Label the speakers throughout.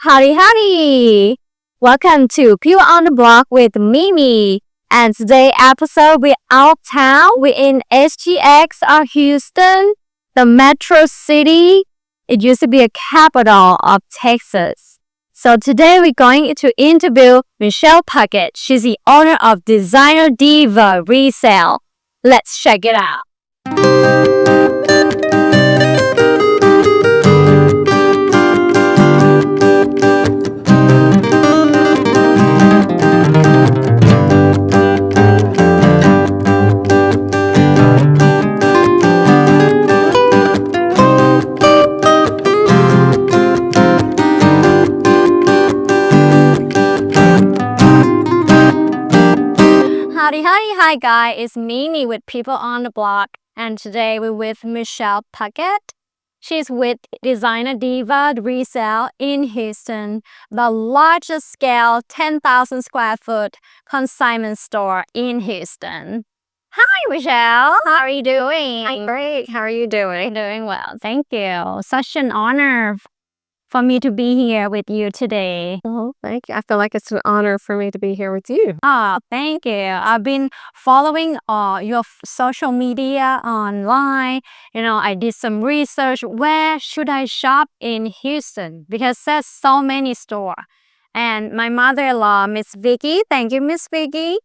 Speaker 1: Howdy, howdy! Welcome to People on the Block with Mimi. And today episode we're out town. We're in SGX or Houston, the metro city. It used to be a capital of Texas. So today we're going to interview Michelle Puckett. She's the owner of designer Diva Resale. Let's check it out. Howdy, hi guys, it's Mimi with People on the Block, and today we're with Michelle Puckett. She's with designer Diva Resale in Houston, the largest scale 10,000 square foot consignment store in Houston. Hi Michelle, how are you doing?
Speaker 2: I'm great. How are you doing?
Speaker 1: Doing well, thank you. Such an honor for me to be here with you today.
Speaker 2: Oh, thank you. I feel like it's an honor for me to be here with you.
Speaker 1: Oh, thank you. I've been following your social media online. I did some research. Where should I shop in Houston? Because there's so many stores. And my mother-in-law, Miss Vicky, thank you, Miss Vicky.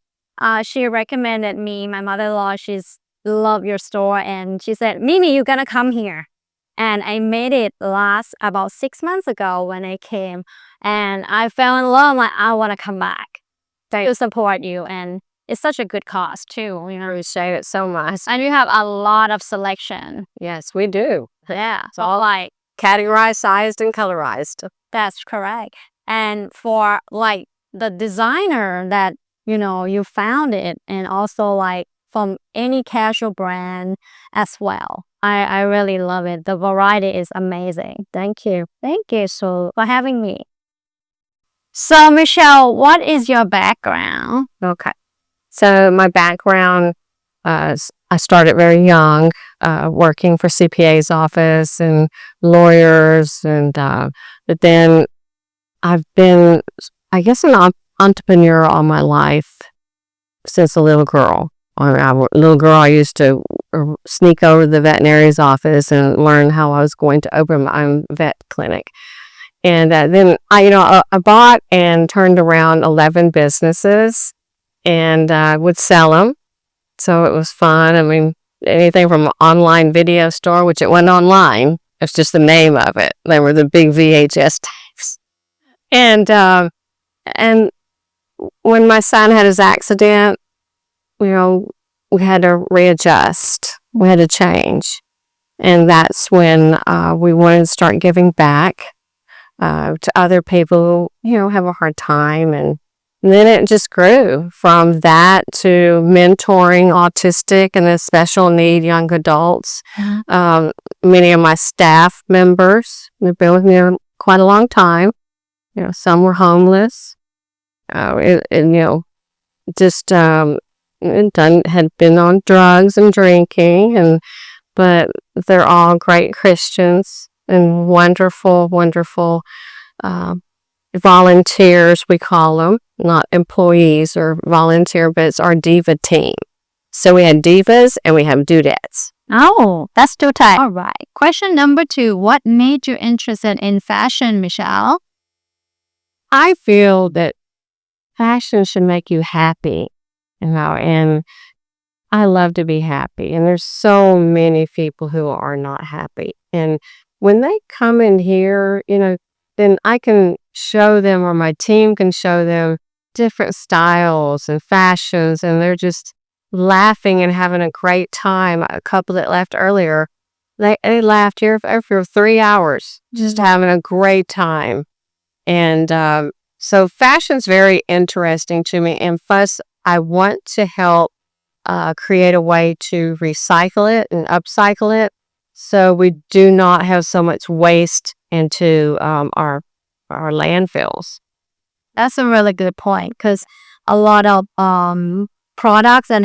Speaker 1: She recommended me. My mother-in-law, she's loved your store. And she said, Mimi, you're going to come here. And I made it last about 6 months ago when I came. And I fell in love. Like, I want to come back to support you. And it's such a good cause, too.
Speaker 2: I appreciate it so much.
Speaker 1: And you have a lot of selection.
Speaker 2: Yes, we do.
Speaker 1: Yeah. So like
Speaker 2: categorized, sized, and colorized.
Speaker 1: That's correct. And for like the designer that, you found it, and also like from any casual brand as well. I really love it. The variety is amazing.
Speaker 2: Thank you.
Speaker 1: Thank you for having me. So, Michelle, what is your background?
Speaker 2: Okay. So my background, I started very young, working for CPA's office and lawyers. But then I've been, I guess, an entrepreneur all my life since a little girl. When I was a little girl, I used to sneak over to the veterinarian's office and learn how I was going to open my own vet clinic. And then I bought and turned around 11 businesses and would sell them. So it was fun. I mean, anything from an online video store, which it wasn't online. It's just the name of it. They were the big VHS tapes. And when my son had his accident, we had to readjust. We had to change. And that's when we wanted to start giving back to other people who, have a hard time. And then it just grew from that to mentoring autistic and special need young adults. Many of my staff members, they've been with me quite a long time. Some were homeless. Had been on drugs and drinking, but they're all great Christians and wonderful volunteers, we call them, not employees or volunteer, but it's our Diva team. So we had divas and we have dudettes.
Speaker 1: Oh, that's too tight. All right. Question number 2. What made you interested in fashion, Michelle?
Speaker 2: I feel that fashion should make you happy. And I love to be happy. And there's so many people who are not happy. And when they come in here, then I can show them, or my team can show them different styles and fashions. And they're just laughing and having a great time. A couple that left earlier, they laughed here for 3 hours, just having a great time. And so fashion's very interesting to me. And plus, I want to help create a way to recycle it and upcycle it, so we do not have so much waste into our landfills.
Speaker 1: That's a really good point, because a lot of products that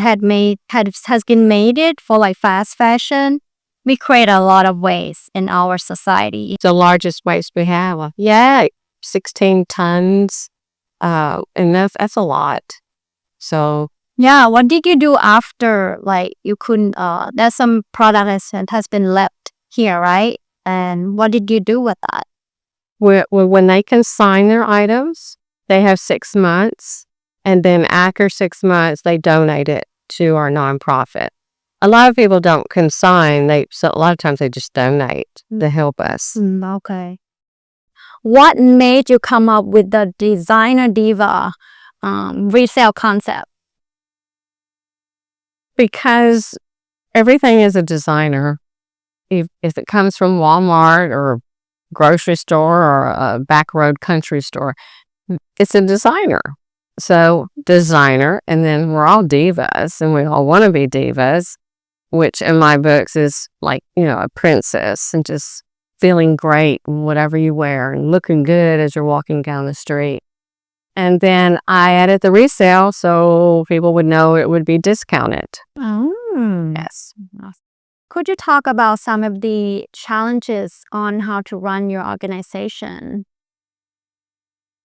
Speaker 1: has been made for like fast fashion, we create a lot of waste in our society.
Speaker 2: The largest waste we have. Yeah, 16 tons. And that's a lot. So
Speaker 1: Yeah, what did you do after, like, you couldn't, there's some product has been left here, right? And what did you do with that?
Speaker 2: when they consign their items, they have 6 months, and then after 6 months, they donate it to our nonprofit. A lot of people don't consign, so a lot of times they just donate to help us.
Speaker 1: Okay. What made you come up with the Designer Diva resale concept?
Speaker 2: Because everything is a designer. If it comes from Walmart or grocery store or a back road country store, it's a designer. So designer, and then we're all divas, and we all want to be divas, which in my books is like, a princess and just feeling great in whatever you wear and looking good as you're walking down the street. And then I added the resale so people would know it would be discounted.
Speaker 1: Oh.
Speaker 2: Yes.
Speaker 1: Could you talk about some of the challenges on how to run your organization?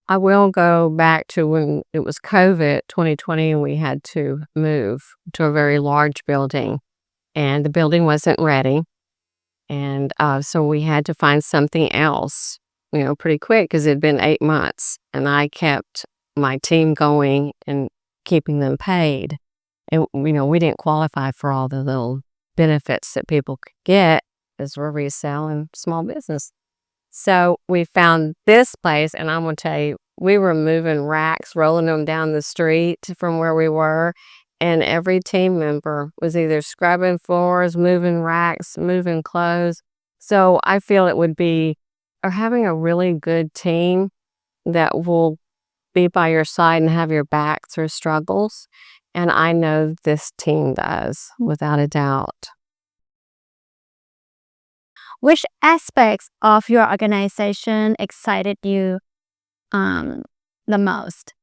Speaker 2: I will go back to when it was COVID 2020 and we had to move to a very large building, and the building wasn't ready. And so we had to find something else, pretty quick because it had been 8 months. And I kept my team going and keeping them paid. And, we didn't qualify for all the little benefits that people could get as we're reselling small business. So we found this place, and I'm going to tell you, we were moving racks, rolling them down the street from where we were. And every team member was either scrubbing floors, moving racks, moving clothes. So I feel it would be, or having a really good team that will be by your side and have your back through struggles. And I know this team does, without a doubt.
Speaker 1: Which aspects of your organization excited you the most?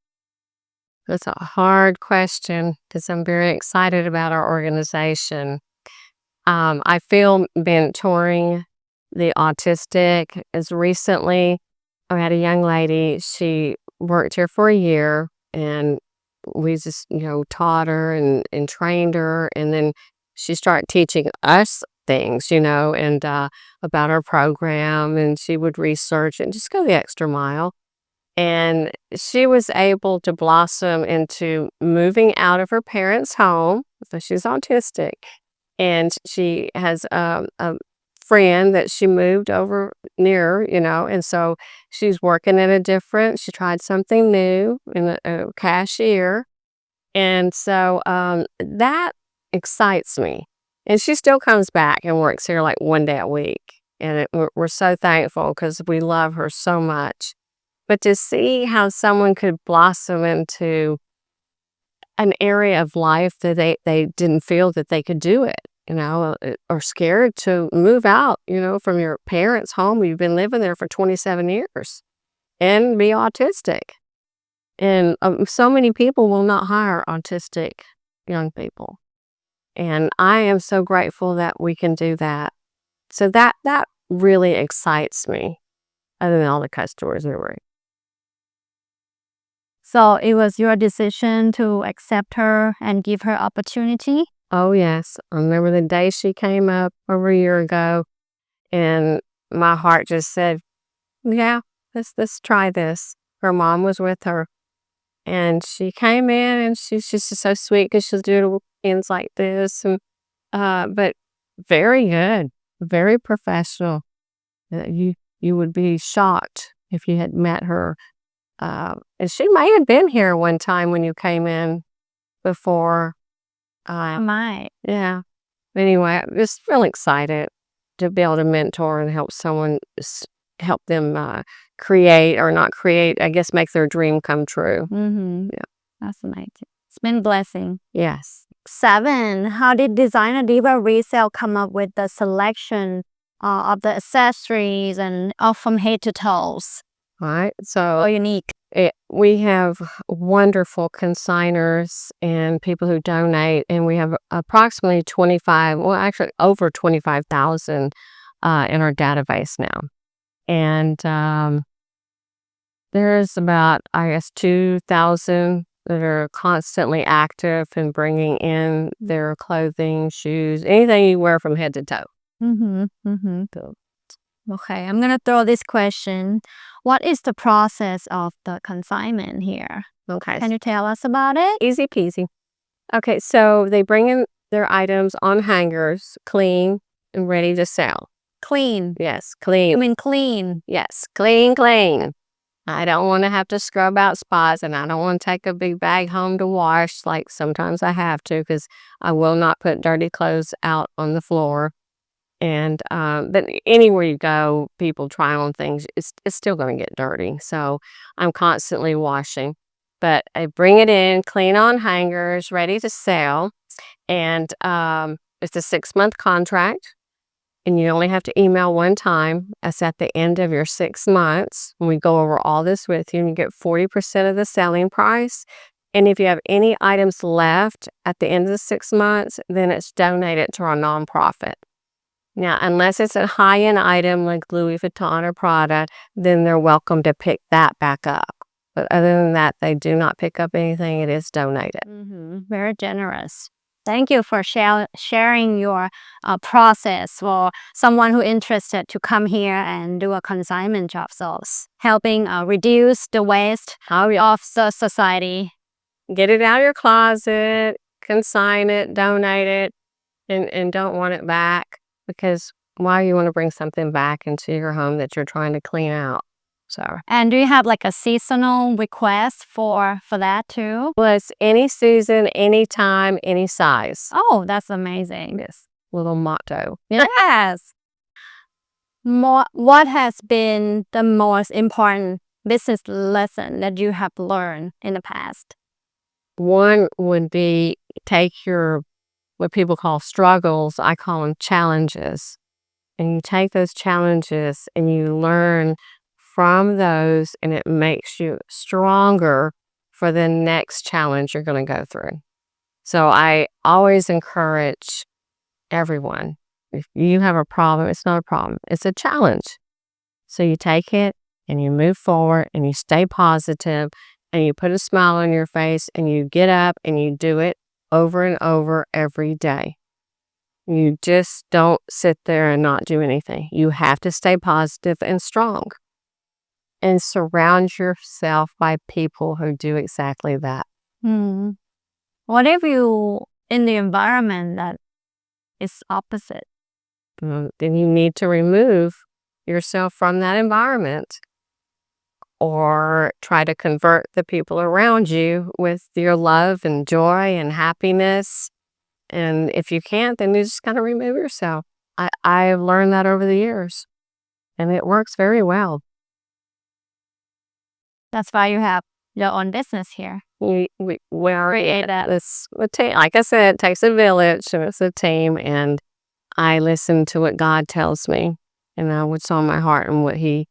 Speaker 2: That's a hard question because I'm very excited about our organization. I feel mentoring the autistic is recently. I had a young lady, she worked here for a year, and we just, taught her and trained her. And then she started teaching us things, and about our program, and she would research and just go the extra mile. And she was able to blossom into moving out of her parents' home. So she's autistic. And she has a friend that she moved over near, and so she's working at she tried something new in a cashier. And so that excites me. And she still comes back and works here like 1 day a week. And we're so thankful because we love her so much. But to see how someone could blossom into an area of life that they didn't feel that they could do it, or scared to move out, from your parents' home. You've been living there for 27 years and be autistic. And so many people will not hire autistic young people. And I am so grateful that we can do that. So that really excites me, other than all the customers we were.
Speaker 1: So it was your decision to accept her and give her opportunity?
Speaker 2: Oh, yes. I remember the day she came up over a year ago, and my heart just said, yeah, let's try this. Her mom was with her, and she came in, and she's just so sweet because she'll do things like this. And but very good, very professional. You would be shocked if you had met her. And she may have been here one time when you came in before.
Speaker 1: My.
Speaker 2: Yeah. Anyway, I'm just really excited to be able to mentor and help someone, help them create or not create, I guess, make their dream come true.
Speaker 1: Yeah. That's amazing. It's been a blessing.
Speaker 2: Yes.
Speaker 1: 7, how did Designer Diva Resale come up with the selection of the accessories and all from head to toes?
Speaker 2: All right. So
Speaker 1: Unique.
Speaker 2: we have wonderful consigners and people who donate, and we have approximately 25, well, actually over 25,000 in our database now. And There's about, I guess, 2,000 that are constantly active and bringing in their clothing, shoes, anything you wear from head to toe.
Speaker 1: Mm-hmm. Mm-hmm.
Speaker 2: So,
Speaker 1: Okay, I'm gonna throw this question. What is the process of the consignment here?
Speaker 2: okay.
Speaker 1: Can you tell us about it?
Speaker 2: Easy peasy. Okay, so they bring in their items on hangers, clean and ready to sell.
Speaker 1: Clean.
Speaker 2: Yes,
Speaker 1: I
Speaker 2: clean.
Speaker 1: mean clean.
Speaker 2: Yes, clean, clean. I don't want to have to scrub out spots, and I don't want to take a big bag home to wash like sometimes I have to, because I will not put dirty clothes out on the floor. And but anywhere you go, people try on things. It's still going to get dirty, so I'm constantly washing. But I bring it in, clean on hangers, ready to sell, and it's a 6-month contract. And you only have to email one time. That's at the end of your 6 months. When we go over all this with you, and you get 40% of the selling price. And if you have any items left at the end of the 6 months, then it's donated to our nonprofit. Now, unless it's a high-end item like Louis Vuitton or Prada, then they're welcome to pick that back up. But other than that, they do not pick up anything. It is donated.
Speaker 1: Mm-hmm. Very generous. Thank you for sharing your process for someone who interested to come here and do a consignment job. So helping reduce the waste of the society.
Speaker 2: Get it out of your closet, consign it, donate it, and don't want it back, because why you want to bring something back into your home that you're trying to clean out? So,
Speaker 1: And do you have like a seasonal request for that too?
Speaker 2: well, it's any season, any time, any size.
Speaker 1: Oh, that's amazing.
Speaker 2: This little motto.
Speaker 1: Yes. What has been the most important business lesson that you have learned in the past?
Speaker 2: One would be take your, what people call struggles, I call them challenges. And you take those challenges and you learn from those, and it makes you stronger for the next challenge you're going to go through. So I always encourage everyone, if you have a problem, it's not a problem, it's a challenge. So you take it and you move forward and you stay positive and you put a smile on your face and you get up and you do it over and over every day. You just don't sit there and not do anything. You have to stay positive and strong. And surround yourself by people who do exactly that.
Speaker 1: Hmm. What if you in the environment that is opposite?
Speaker 2: Then you need to remove yourself from that environment, or try to convert the people around you with your love and joy and happiness. And if you can't, then you just got to remove yourself. I've learned that over the years, and it works very well.
Speaker 1: That's why you have your own business here.
Speaker 2: We are this like I said, it takes a village, so it's a team, and I listen to what God tells me, and what's on my heart and what He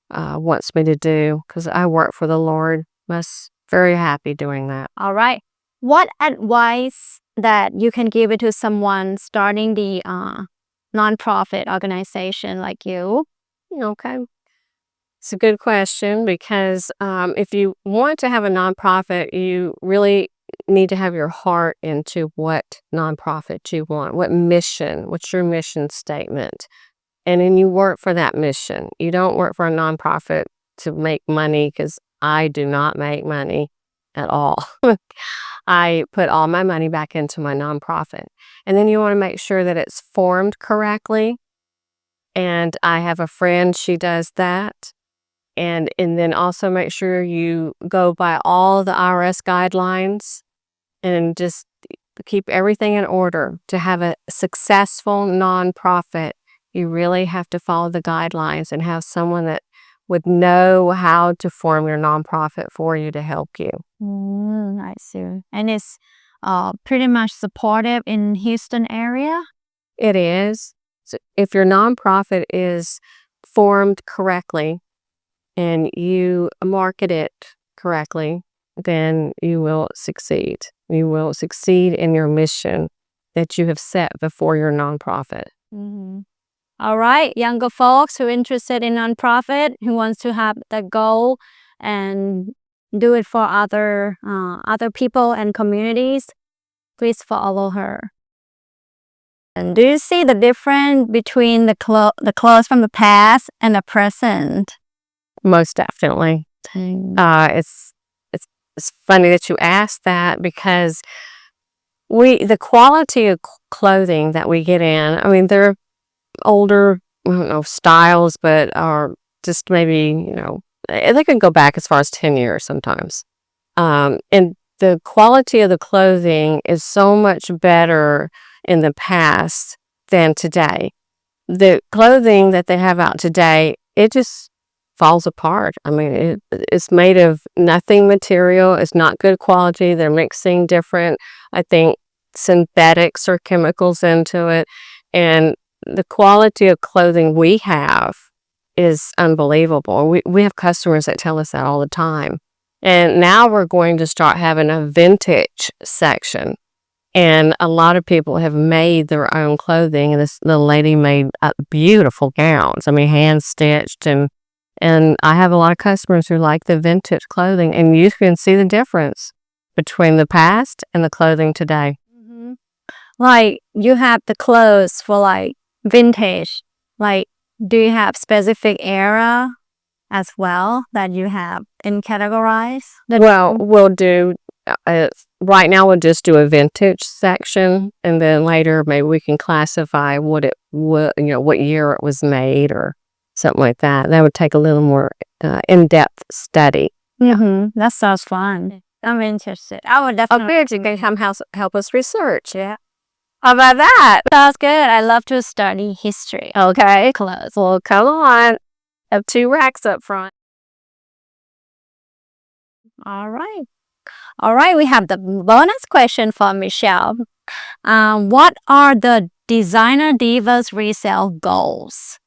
Speaker 2: wants me to do, because I work for the Lord. I'm very happy doing that.
Speaker 1: All right. What advice that you can give it to someone starting the nonprofit organization like you?
Speaker 2: Okay. It's a good question, because if you want to have a nonprofit, you really need to have your heart into what nonprofit you want, what mission, what's your mission statement. And then you work for that mission. You don't work for a nonprofit to make money, because I do not make money at all. I put all my money back into my nonprofit. And then you want to make sure that it's formed correctly. And I have a friend, she does that. And then also make sure you go by all the IRS guidelines and just keep everything in order. To have a successful nonprofit, you really have to follow the guidelines and have someone that would know how to form your nonprofit for you to help you.
Speaker 1: I see. And it's pretty much supportive in Houston area?
Speaker 2: It is. So if your nonprofit is formed correctly and you market it correctly, then you will succeed. You will succeed in your mission that you have set before your nonprofit.
Speaker 1: Mm-hmm. All right, younger folks who are interested in nonprofit, who wants to have the goal and do it for other people and communities, please follow her. And do you see the difference between the clothes from the past and the present?
Speaker 2: Most definitely. It's funny that you asked that, because the quality of clothing that we get in, I mean, they're older, I don't know, styles, but are just maybe, they can go back as far as 10 years sometimes. And the quality of the clothing is so much better in the past than today. The clothing that they have out today, it just falls apart. I mean, it's made of nothing material. It's not good quality. They're mixing different, I think, synthetics or chemicals into it. And the quality of clothing we have is unbelievable. We have customers that tell us that all the time. And now we're going to start having a vintage section. And a lot of people have made their own clothing. And this little lady made beautiful gowns. I mean, hand stitched. And I have a lot of customers who like the vintage clothing. And you can see the difference between the past and the clothing today.
Speaker 1: Mm-hmm. Like, you have the clothes for like vintage. Like, do you have specific era as well that you have in categorize?
Speaker 2: Well, we'll do, right now we'll just do a vintage section, and then later maybe we can classify what year it was made or something like that. That would take a little more in-depth study.
Speaker 1: Mm-hmm. That sounds fun. I'm interested. I would definitely.
Speaker 2: Okay, you can come help us research.
Speaker 1: Yeah.
Speaker 2: How about that?
Speaker 1: Sounds good. I love to study history.
Speaker 2: Okay.
Speaker 1: Clothes.
Speaker 2: Well, come on. Have 2 racks up front.
Speaker 1: All right. We have the bonus question for Michelle. What are the Designer Divas Resale goals?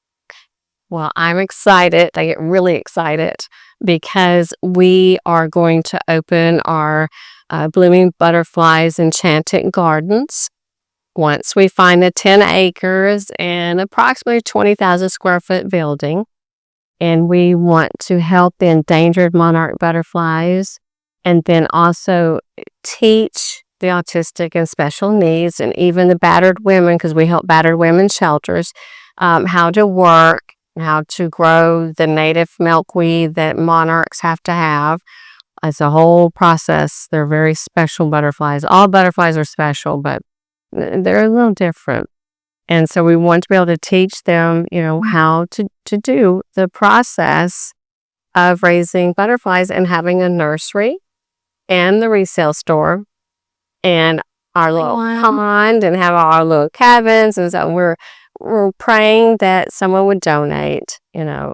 Speaker 2: Well, I'm excited. I get really excited because we are going to open our Blooming Butterflies Enchanted Gardens. Once we find the 10 acres and approximately 20,000 square foot building, and we want to help the endangered monarch butterflies, and then also teach the autistic and special needs, and even the battered women, because we help battered women shelters, how to work, how to grow the native milkweed that monarchs have to have. It's a whole process. They're very special butterflies. All butterflies are special, but they're a little different. And so we want to be able to teach them, how to do the process of raising butterflies and having a nursery and the resale store and our little pond and have our little cabins. And so we're praying that someone would donate, 5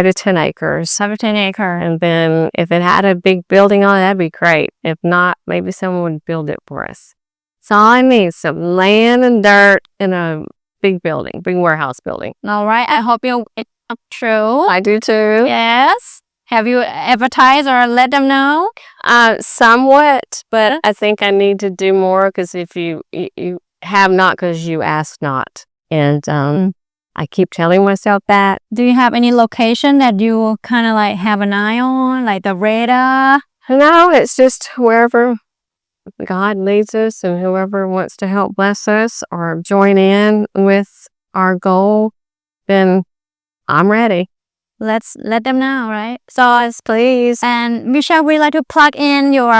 Speaker 2: to 10 acres.
Speaker 1: 7 to 10 acres.
Speaker 2: And then if it had a big building on it, that'd be great. If not, maybe someone would build it for us. That's all I need, some land and dirt in a big building, big warehouse building.
Speaker 1: All right. I hope it comes true.
Speaker 2: I do too.
Speaker 1: Yes. Have you advertised or let them know?
Speaker 2: Somewhat, but I think I need to do more, because if you have not, because you ask not. And I keep telling myself that.
Speaker 1: Do you have any location that you kind of like have an eye on, like the radar?
Speaker 2: No, it's just wherever God leads us, and whoever wants to help bless us or join in with our goal, then I'm ready.
Speaker 1: Let's let them know, right? So,
Speaker 2: Yes, please.
Speaker 1: and Michelle, would you like to plug in your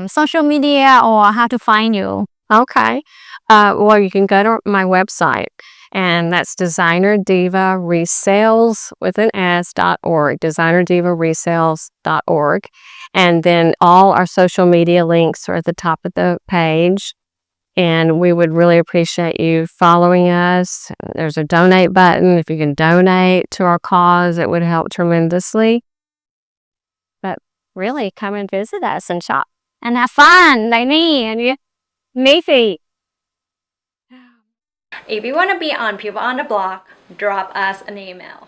Speaker 1: social media or how to find you?
Speaker 2: Okay. Well, you can go to my website, and that's Designer Diva Resales with an S.org, DesignerDivaResales.org. And then all our social media links are at the top of the page. And we would really appreciate you following us. There's a donate button. If you can donate to our cause, it would help tremendously. But really, come and visit us and shop.
Speaker 1: And have fun, like me and you.
Speaker 2: Neefy.
Speaker 1: If you want to be on People on the Block, drop us an email.